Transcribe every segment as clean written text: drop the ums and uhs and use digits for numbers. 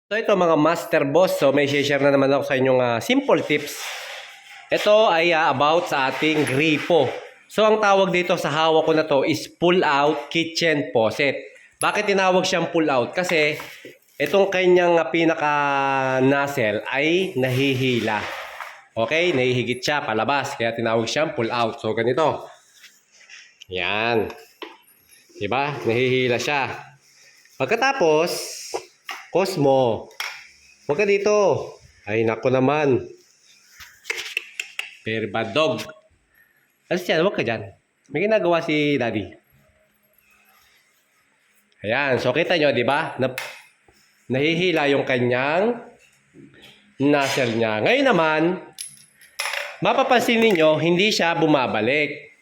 So ito mga master boss, so may share na naman ako sa inyong simple tips. Ito ay about sa ating gripo. So ang tawag dito sa hawak ko na to is pull out kitchen faucet. Bakit tinawag siyang pull out? Kasi itong kanyang pinaka nozzle ay nahihila. Okay, nahihigit siya palabas, kaya tinawag siyang pull out. So ganito. Yan. Diba? Nahihila siya. Pagkatapos, Cosmo, huwag ka dito. Ay, nako naman. Very bad dog. Alas yan, huwag ka dyan. May ginagawa si Daddy. Ayan, so kita nyo, di ba? Nahihila yung kanyang nozzle niya. Ngayon naman, mapapansin ninyo, hindi siya bumabalik.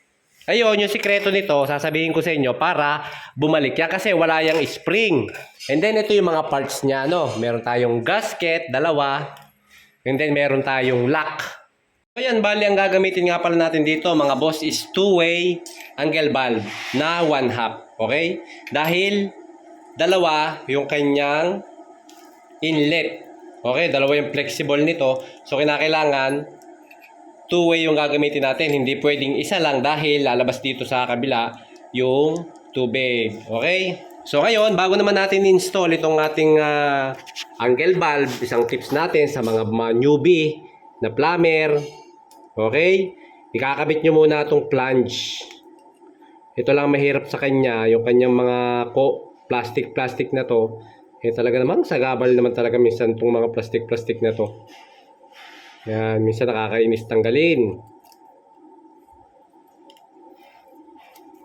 Ayun, yung sikreto nito, sasabihin ko sa inyo para bumalik yan kasi wala yung spring. And then, ito yung mga parts niya, no? Meron tayong gasket, dalawa. And then, meron tayong lock. Ayan, bali, ang gagamitin nga pala natin dito, mga boss, is two-way angle valve na 1/2. Okay? Dahil, dalawa yung kanyang inlet. Okay? Dalawa yung flexible nito. So, kinakailangan two-way yung gagamitin natin. Hindi pwedeng isa lang dahil lalabas dito sa kabila yung tubig. Okay? So ngayon, bago naman natin install itong ating angle valve, isang tips natin sa mga newbie na plumber. Okay? Ikakabit nyo muna itong flange. Ito lang mahirap sa kanya, yung kanyang mga plastic na to. Eh talaga namang sagabal naman talaga minsan itong mga plastic na to. Yan, minsan nakakainis tanggalin.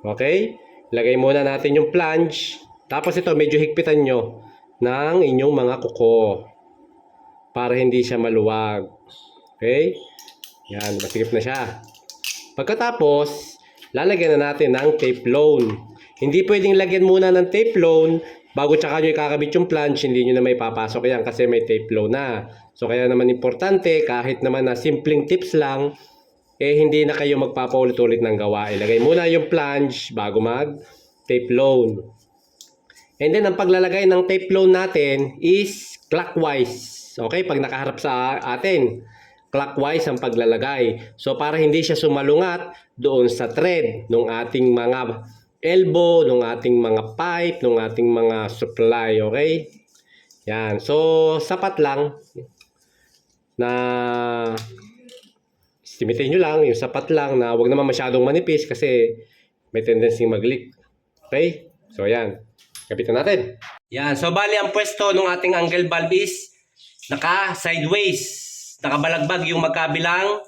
Okay? Lagay muna natin yung flange. Tapos ito, medyo higpitan nyo ng inyong mga kuko. Para hindi siya maluwag. Okay? Yan, masigip na siya. Pagkatapos, lalagyan na natin ng tape loan. Hindi pwedeng lagyan muna ng tape loan bago tsaka nyo ikakabit yung flange, hindi nyo na may papasok yan kasi may tape loan na. So kaya naman importante, kahit naman na simpleng tips lang, eh hindi na kayo magpapaulit-ulit ng gawa. Ilagay muna yung flange bago mag tape loan. And then ang paglalagay ng tape loan natin is clockwise. Okay, pag nakaharap sa atin, clockwise ang paglalagay. So para hindi siya sumalungat doon sa thread ng ating mga elbow, ng ating mga pipe, ng ating mga supply, okay? Yan. So, sapat lang na istimitin nyo lang, yung sapat lang na wag naman masyadong manipis kasi may tendency mag-leak. Okay? So, yan. Kapitan natin. Yan. So, bali ang pwesto ng ating angle valve is naka-sideways. Nakabalagbag yung magkabilang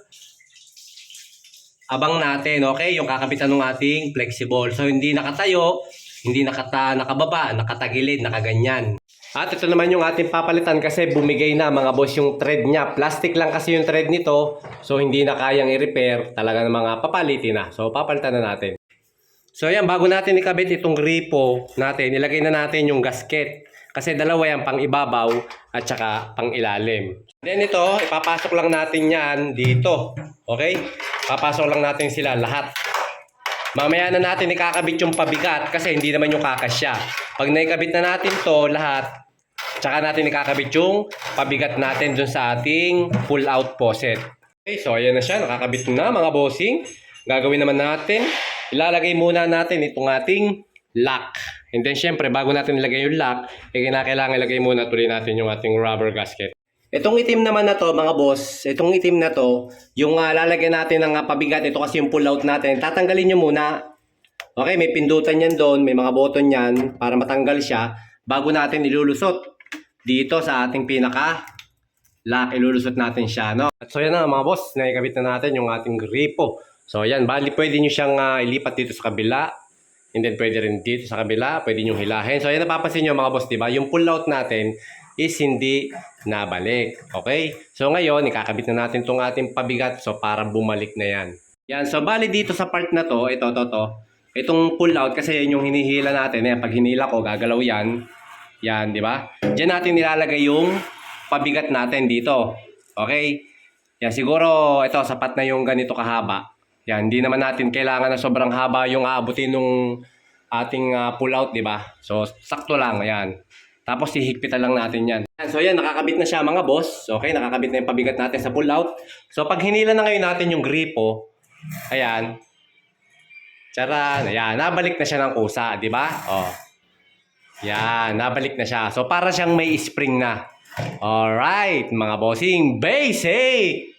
abang natin, okay? Yung kakapitan ng ating flexible. So, hindi nakatayo, hindi nakababa, nakatagilid, nakaganyan. At ito naman yung ating papalitan kasi bumigay na mga boss yung thread niya. Plastic lang kasi yung thread nito. So, hindi na kayang i-repair. Talaga ng mga papalitin na. So, papalitan na natin. So, ayan, bago natin ikabit itong gripo natin, ilagay na natin yung gasket. Kasi dalawa yan, pang ibabaw at saka pang ilalim. Then ito, ipapasok lang natin yan dito. Okay? Papasok lang natin sila lahat. Mamaya na natin ikakabit yung pabigat kasi hindi naman yung kakasya. Pag naikabit na natin to lahat, tsaka natin ikakabit yung pabigat natin dun sa ating pull out faucet. Okay, so ayan na siya. Nakakabit na mga bossing. Gagawin naman natin, ilalagay muna natin itong ating lock. And then syempre, bago natin ilagay yung lock, kinakailangan ilagay muna tuloy natin yung ating rubber gasket. Itong itim naman na to, mga boss, itong itim na to, yung lalagyan natin ng pabigat, ito kasi yung pull out natin, tatanggalin nyo muna. Okay, may pindutan yan doon, may mga button yan para matanggal siya bago natin ilulusot dito sa ating pinaka lock, ilulusot natin siya, no? At so yan na mga boss, naikabit na natin yung ating gripo. So yan, bali pwede nyo siyang ilipat dito sa kabila. And then pwede rin dito sa kabila, pwede nyo hilahin. So yan, napapansin nyo mga boss, diba? Yung pull out natin is hindi nabalik. Okay? So ngayon, ikakabit na natin itong ating pabigat. So para bumalik na yan. Yan, so bali dito sa part na to, ito. Itong pull out kasi yan yung hinihila natin. Yan, pag hinila ko, gagalaw yan. Yan, di ba? Diyan natin nilalagay yung pabigat natin dito. Okay? Yan, siguro ito, sapat na yung ganito kahaba. Yan, hindi naman natin kailangan na sobrang haba yung aabutin nung ating pull out, di ba? So, sakto lang, ayan. Tapos hihigpitan lang natin yan. So yan, nakakabit na siya mga boss. Okay, nakakabit na yung pabigat natin sa pull out. So pag hinila na ngayon natin yung gripo, ayan. Charan, ayan, nabalik na siya ng kusa, di ba? Oh. Yan, nabalik na siya. So para siyang may spring na. Alright, mga bossing, basic!